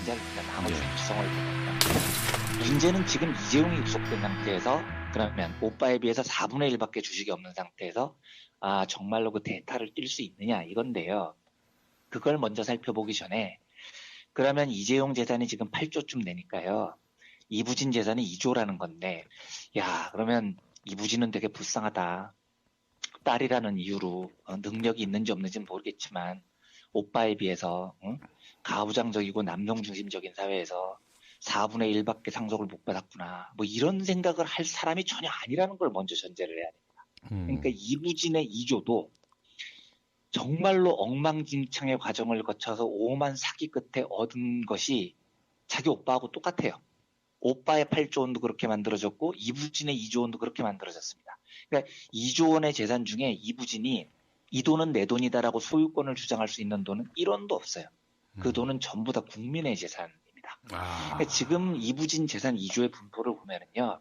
말인지 알겠다. 나머지 예. 구성을 보면 문제는 지금 이재용이 구속된 상태에서 그러면 오빠에 비해서 4분의 1밖에 주식이 없는 상태에서 정말로 그 대타를 뛸 수 있느냐 이건데요. 그걸 먼저 살펴보기 전에 그러면 이재용 재산이 지금 8조쯤 되니까요. 이부진 재산이 2조라는 건데 그러면 이부진은 되게 불쌍하다. 딸이라는 이유로 능력이 있는지 없는지는 모르겠지만 오빠에 비해서 가부장적이고 남성 중심적인 사회에서 4분의 1밖에 상속을 못 받았구나. 뭐 이런 생각을 할 사람이 전혀 아니라는 걸 먼저 전제를 해야 됩니다. 그러니까 이부진의 2조도 정말로 엉망진창의 과정을 거쳐서 오만 사기 끝에 얻은 것이 자기 오빠하고 똑같아요. 오빠의 8조 원도 그렇게 만들어졌고 이부진의 2조 원도 그렇게 만들어졌습니다. 그러니까 2조 원의 재산 중에 이부진이 이 돈은 내 돈이다라고 소유권을 주장할 수 있는 돈은 1원도 없어요. 그 돈은 전부 다 국민의 재산입니다. 그러니까 지금 이부진 재산 2조의 분포를 보면은요.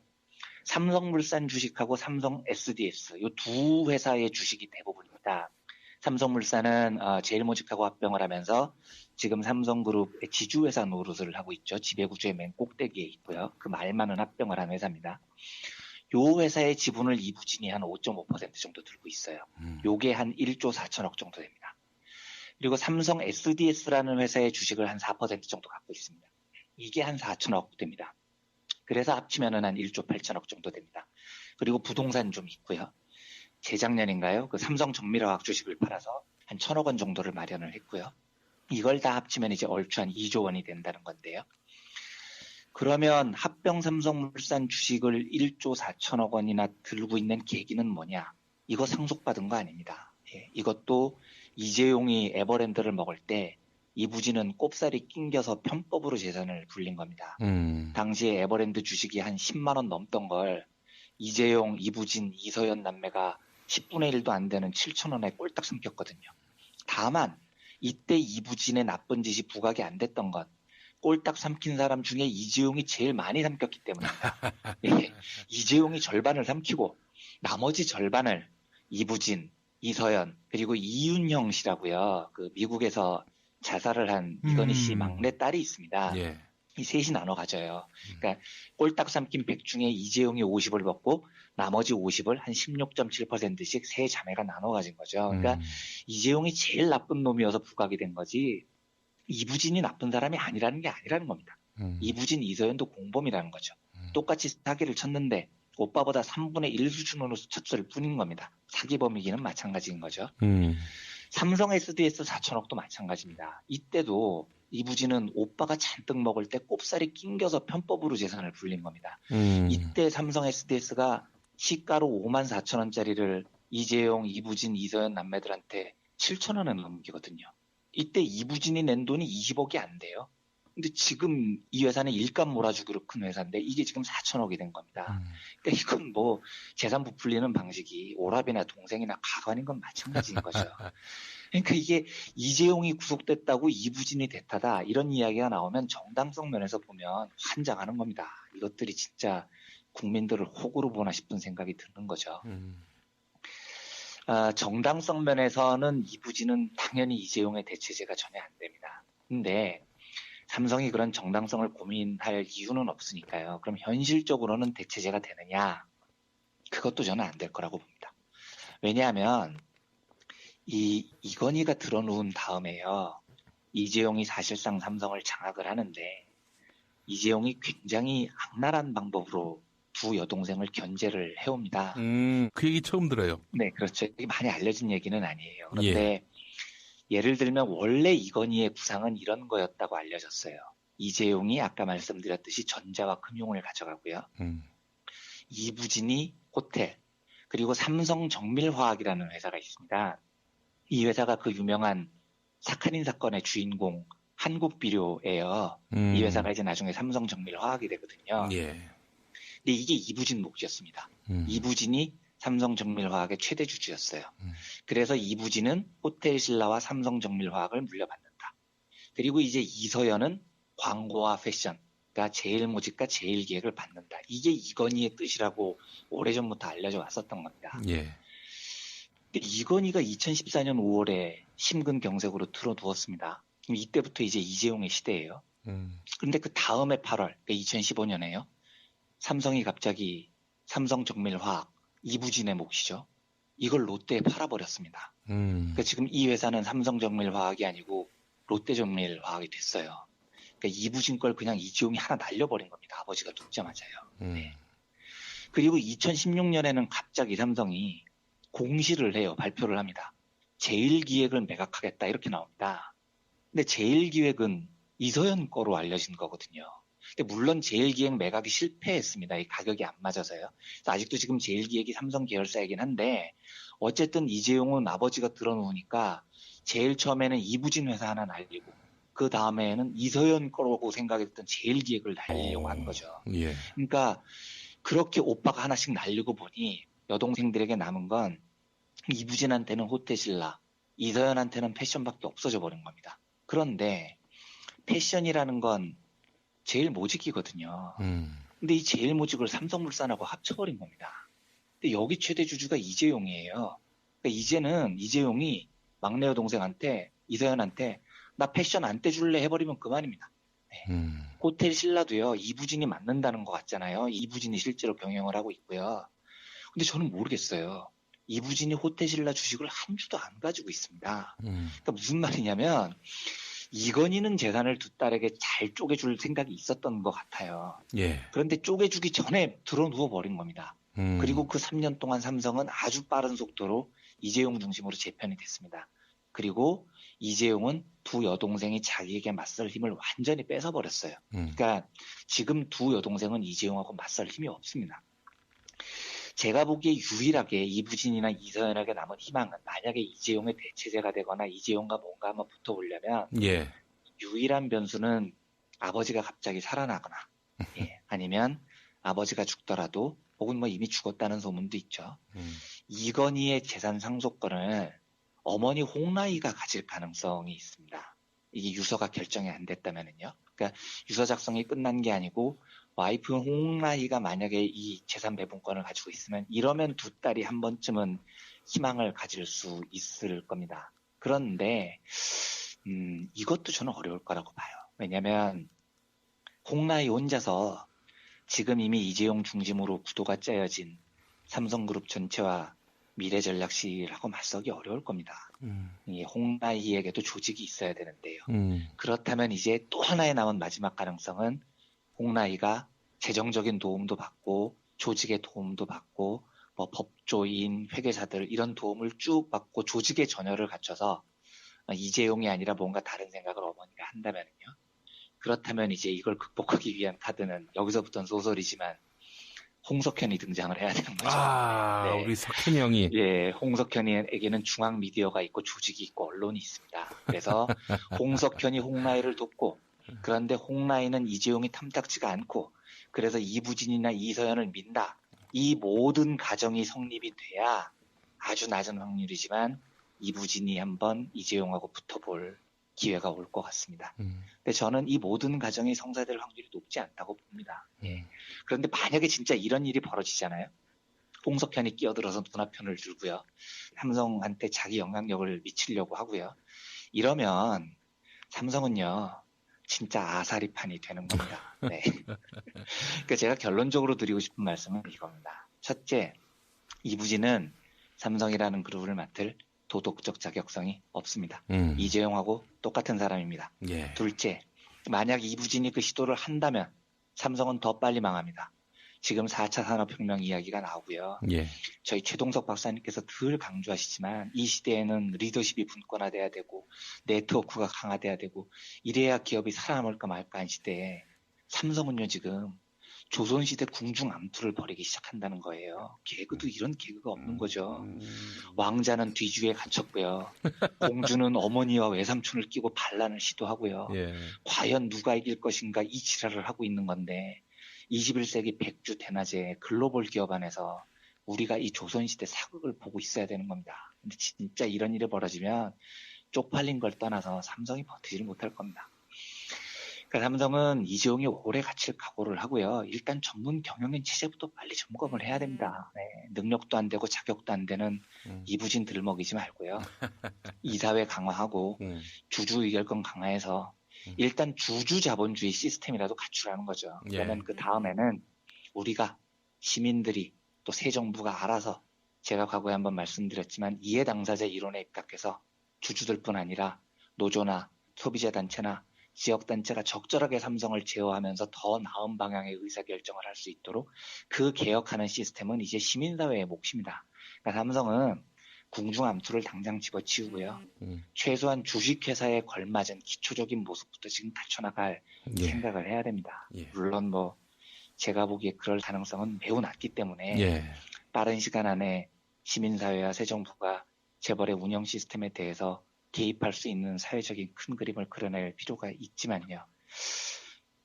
삼성물산 주식하고 삼성 SDS 이 두 회사의 주식이 대부분입니다. 삼성물산은 제일모직하고 합병을 하면서 지금 삼성그룹의 지주회사 노릇을 하고 있죠. 지배구조의 맨 꼭대기에 있고요. 그 말만은 합병을 한 회사입니다. 요 회사의 지분을 이부진이 한 5.5% 정도 들고 있어요. 요게 한 1조 4천억 정도 됩니다. 그리고 삼성 SDS라는 회사의 주식을 한 4% 정도 갖고 있습니다. 이게 한 4천억 됩니다. 그래서 합치면은 한 1조 8천억 정도 됩니다. 그리고 부동산 좀 있고요. 재작년인가요? 그 삼성 정밀화학 주식을 팔아서 한 1,000억 원 정도를 마련을 했고요. 이걸 다 합치면 이제 얼추 한 2조 원이 된다는 건데요. 그러면 합병 삼성물산 주식을 1조 4천억 원이나 들고 있는 계기는 뭐냐? 이거 상속받은 거 아닙니다. 이것도 이재용이 에버랜드를 먹을 때 이부진은 꼽살이 낑겨서 편법으로 재산을 불린 겁니다. 당시에 에버랜드 주식이 한 10만 원 넘던 걸 이재용, 이부진, 이서연 남매가 10분의 1도 안 되는 7천 원에 꼴딱 삼켰거든요. 다만 이때 이부진의 나쁜 짓이 부각이 안 됐던 건 꼴딱 삼킨 사람 중에 이재용이 제일 많이 삼켰기 때문입니다. 이재용이 절반을 삼키고 나머지 절반을 이부진, 이서연 그리고 이윤형 씨라고요. 그 미국에서 자살을 한 이건희 씨 막내 딸이 있습니다. 예. 이 셋이 나눠 가져요. 그러니까 꼴딱 삼킨 100 중에 이재용이 50을 받고 나머지 50을 한 16.7%씩 세 자매가 나눠 가진 거죠. 그러니까 이재용이 제일 나쁜 놈이어서 부각이 된 거지 이부진이 나쁜 사람이 아니라는 게 아니라는 겁니다. 이부진, 이서연도 공범이라는 거죠. 똑같이 사기를 쳤는데 오빠보다 3분의 1 수준으로 쳤을 뿐인 겁니다. 사기범이기는 마찬가지인 거죠. 삼성 SDS 4천억도 마찬가지입니다. 이때도 이부진은 오빠가 잔뜩 먹을 때 꼽살이 낑겨서 편법으로 재산을 불린 겁니다. 이때 삼성 SDS가 시가로 5만 4천 원짜리를 이재용, 이부진, 이서연 남매들한테 7천 원에 넘기거든요. 이때 이부진이 낸 돈이 20억이 안 돼요. 근데 지금 이 회사는 일감 몰아주기로 큰 회사인데 이게 지금 4천억이 된 겁니다. 그러니까 이건 뭐 재산 부풀리는 방식이 오랍이나 동생이나 가관인 건 마찬가지인 거죠. 그러니까 이게 이재용이 구속됐다고 이부진이 대타다 이런 이야기가 나오면 정당성 면에서 보면 환장하는 겁니다. 이것들이 진짜 국민들을 호구로 보나 싶은 생각이 드는 거죠. 정당성 면에서는 이부진은 당연히 이재용의 대체제가 전혀 안 됩니다. 근데 삼성이 그런 정당성을 고민할 이유는 없으니까요. 그럼 현실적으로는 대체제가 되느냐? 그것도 저는 안 될 거라고 봅니다. 왜냐하면 이건희가 들어놓은 다음에요. 이재용이 사실상 삼성을 장악을 하는데 이재용이 굉장히 악랄한 방법으로 두 여동생을 견제를 해옵니다. 그 얘기 처음 들어요. 네, 그렇죠. 이게 많이 알려진 얘기는 아니에요. 그런데 예를 들면 원래 이건희의 구상은 이런 거였다고 알려졌어요. 이재용이 아까 말씀드렸듯이 전자와 금융을 가져가고요. 이부진이 호텔, 그리고 삼성 정밀화학이라는 회사가 있습니다. 이 회사가 그 유명한 사카린 사건의 주인공 한국비료예요. 이 회사가 이제 나중에 삼성 정밀화학이 되거든요. 근데 이게 이부진 몫이었습니다. 이부진이 삼성 정밀화학의 최대 주주였어요. 그래서 이부진은 호텔신라와 삼성 정밀화학을 물려받는다. 그리고 이제 이서연은 광고와 패션, 그러니까 제일모직과 제일기획을 받는다. 이게 이건희의 뜻이라고 오래전부터 알려져 왔었던 겁니다. 근데 이건희가 2014년 5월에 심근경색으로 틀어두었습니다. 이때부터 이제 이재용의 시대예요. 그런데 그 다음에 8월, 그러니까 2015년에요. 삼성이 갑자기 삼성정밀화학 이부진의 몫이죠. 이걸 롯데에 팔아버렸습니다. 그러니까 지금 이 회사는 삼성정밀화학이 아니고 롯데정밀화학이 됐어요. 그러니까 이부진 걸 그냥 이재용이 하나 날려버린 겁니다. 아버지가 눕자마자요. 네. 그리고 2016년에는 갑자기 삼성이 공시를 해요. 발표를 합니다. 제일기획을 매각하겠다 이렇게 나옵니다. 근데 제일기획은 이서연 거로 알려진 거거든요. 근데 물론 제일기획 매각이 실패했습니다. 이 가격이 안 맞아서요. 그래서 아직도 지금 제일기획이 삼성 계열사이긴 한데 어쨌든 이재용은 아버지가 들어놓으니까 제일 처음에는 이부진 회사 하나 날리고 그 다음에는 이서연 거라고 생각했던 제일기획을 날리려고 한 거죠. 예. 그러니까 그렇게 오빠가 하나씩 날리고 보니 여동생들에게 남은 건 이부진한테는 호텔신라, 이서연한테는 패션밖에 없어져 버린 겁니다. 그런데 패션이라는 건 제일모직이거든요. 근데 이 제일모직을 삼성물산하고 합쳐버린 겁니다. 근데 여기 최대 주주가 이재용이에요. 그러니까 이제는 이재용이 막내 여동생한테 이서연한테 나 패션 안 떼줄래 해버리면 그만입니다. 네. 호텔 신라도요. 이부진이 맞는다는 것 같잖아요. 이부진이 실제로 경영을 하고 있고요. 근데 저는 모르겠어요. 이부진이 호텔 신라 주식을 한 주도 안 가지고 있습니다. 그러니까 무슨 말이냐면 이건희는 재산을 두 딸에게 잘 쪼개줄 생각이 있었던 것 같아요. 예. 그런데 쪼개주기 전에 들어누워 버린 겁니다. 그리고 그 3년 동안 삼성은 아주 빠른 속도로 이재용 중심으로 재편이 됐습니다. 그리고 이재용은 두 여동생이 자기에게 맞설 힘을 완전히 뺏어버렸어요. 그러니까 지금 두 여동생은 이재용하고 맞설 힘이 없습니다. 제가 보기에 유일하게 이부진이나 이서연에게 남은 희망은 만약에 이재용의 대체제가 되거나 이재용과 뭔가 한번 붙어보려면 예. 유일한 변수는 아버지가 갑자기 살아나거나 예, 아니면 아버지가 죽더라도 혹은 뭐 이미 죽었다는 소문도 있죠. 이건희의 재산 상속권을 어머니 홍라희가 가질 가능성이 있습니다. 이게 유서가 결정이 안 됐다면은요. 그러니까 유서 작성이 끝난 게 아니고 와이프 홍라희가 만약에 이 재산 배분권을 가지고 있으면 이러면 두 딸이 한 번쯤은 희망을 가질 수 있을 겁니다. 그런데 이것도 저는 어려울 거라고 봐요. 왜냐하면 홍라희 혼자서 지금 이미 이재용 중심으로 구도가 짜여진 삼성그룹 전체와 미래전략실하고 맞서기 어려울 겁니다. 이 홍라희에게도 조직이 있어야 되는데요. 그렇다면 이제 또 하나의 남은 마지막 가능성은 홍라희가 재정적인 도움도 받고 조직의 도움도 받고 뭐 법조인, 회계사들 이런 도움을 쭉 받고 조직의 전열을 갖춰서 이재용이 아니라 뭔가 다른 생각을 어머니가 한다면요. 그렇다면 이제 이걸 극복하기 위한 카드는 여기서부터는 소설이지만 홍석현이 등장을 해야 되는 거죠. 아, 네. 우리 석현이 형이. 예, 홍석현에게는 중앙 미디어가 있고 조직이 있고 언론이 있습니다. 그래서 홍석현이 홍라희를 돕고 그런데 홍라희는 이재용이 탐탁지가 않고 그래서 이부진이나 이서연을 민다. 이 모든 가정이 성립이 돼야 아주 낮은 확률이지만 이부진이 한번 이재용하고 붙어볼 기회가 올 것 같습니다. 근데 저는 이 모든 가정이 성사될 확률이 높지 않다고 봅니다. 예. 그런데 만약에 진짜 이런 일이 벌어지잖아요. 홍석현이 끼어들어서 누나편을 들고요. 삼성한테 자기 영향력을 미치려고 하고요. 이러면 삼성은요. 진짜 아사리판이 되는 겁니다. 네. 그러니까 제가 결론적으로 드리고 싶은 말씀은 이겁니다. 첫째, 이부진은 삼성이라는 그룹을 맡을 도덕적 자격성이 없습니다. 이재용하고 똑같은 사람입니다. 예. 둘째, 만약 이부진이 그 시도를 한다면 삼성은 더 빨리 망합니다. 지금 4차 산업혁명 이야기가 나오고요. 예. 저희 최동석 박사님께서 늘 강조하시지만 이 시대에는 리더십이 분권화돼야 되고 네트워크가 강화돼야 되고 이래야 기업이 살아남을까 말까 한 시대에 삼성은요 지금 조선시대 궁중암투를 벌이기 시작한다는 거예요. 개그도 이런 개그가 없는 거죠. 왕자는 뒤주에 갇혔고요. 공주는 어머니와 외삼촌을 끼고 반란을 시도하고요. 예. 과연 누가 이길 것인가 이 지랄을 하고 있는 건데 21세기 백주 대낮에 글로벌 기업 안에서 우리가 이 조선시대 사극을 보고 있어야 되는 겁니다. 근데 진짜 이런 일이 벌어지면 쪽팔린 걸 떠나서 삼성이 버티지를 못할 겁니다. 그러니까 삼성은 이재용이 오래 갇힐 각오를 하고요. 일단 전문 경영인 체제부터 빨리 점검을 해야 됩니다. 네, 능력도 안 되고 자격도 안 되는 이부진 들먹이지 말고요. 이사회 강화하고 주주 의결권 강화해서 일단 주주 자본주의 시스템이라도 갖추라는 거죠. 예. 그러면 그 다음에는 우리가 시민들이 또 새 정부가 알아서 제가 과거에 한번 말씀드렸지만 이해 당사자 이론에 입각해서 주주들뿐 아니라 노조나 소비자 단체나 지역 단체가 적절하게 삼성을 제어하면서 더 나은 방향의 의사결정을 할 수 있도록 그 개혁하는 시스템은 이제 시민사회의 몫입니다. 그러니까 삼성은 궁중암투를 당장 집어치우고요. 최소한 주식회사에 걸맞은 기초적인 모습부터 지금 갖춰나갈 예. 생각을 해야 됩니다. 예. 물론 뭐 제가 보기에 그럴 가능성은 매우 낮기 때문에 예. 빠른 시간 안에 시민사회와 새 정부가 재벌의 운영 시스템에 대해서 개입할 수 있는 사회적인 큰 그림을 그려낼 필요가 있지만요.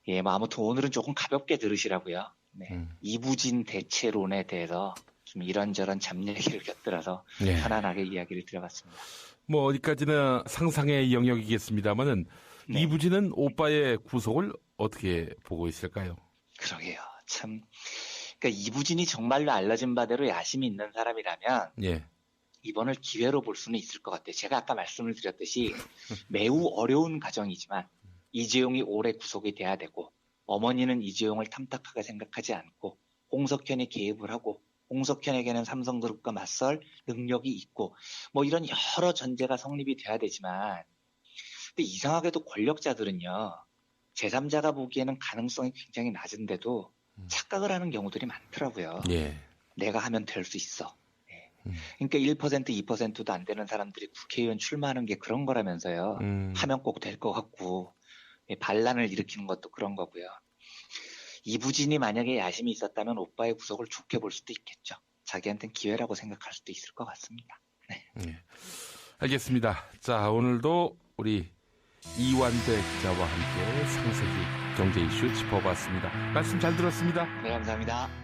예, 뭐 아무튼 오늘은 조금 가볍게 들으시라고요. 네. 이부진 대체론에 대해서 좀 이런저런 잡얘기를 곁들여서 예. 편안하게 이야기를 드려봤습니다. 뭐 어디까지나 상상의 영역이겠습니다만은 네. 이부진은 오빠의 구속을 어떻게 보고 있을까요? 그러게요. 참. 그러니까 이부진이 정말로 알려진 바대로 야심이 있는 사람이라면 예. 이번을 기회로 볼 수는 있을 것 같아요. 제가 아까 말씀을 드렸듯이 매우 어려운 과정이지만 이재용이 올해 구속이 돼야 되고 어머니는 이재용을 탐탁하게 생각하지 않고 홍석현이 개입을 하고 홍석현에게는 삼성그룹과 맞설 능력이 있고 뭐 이런 여러 전제가 성립이 돼야 되지만 근데 이상하게도 권력자들은요. 제3자가 보기에는 가능성이 굉장히 낮은데도 착각을 하는 경우들이 많더라고요. 예. 내가 하면 될 수 있어. 그러니까 1%, 2%도 안 되는 사람들이 국회의원 출마하는 게 그런 거라면서요. 하면 꼭 될 것 같고 반란을 일으키는 것도 그런 거고요. 이부진이 만약에 야심이 있었다면 오빠의 구속을 좋게 볼 수도 있겠죠. 자기한테는 기회라고 생각할 수도 있을 것 같습니다. 네. 예. 알겠습니다. 자, 오늘도 우리 이완대 기자와 함께 상세히 경제 이슈 짚어봤습니다. 말씀 잘 들었습니다. 네, 감사합니다.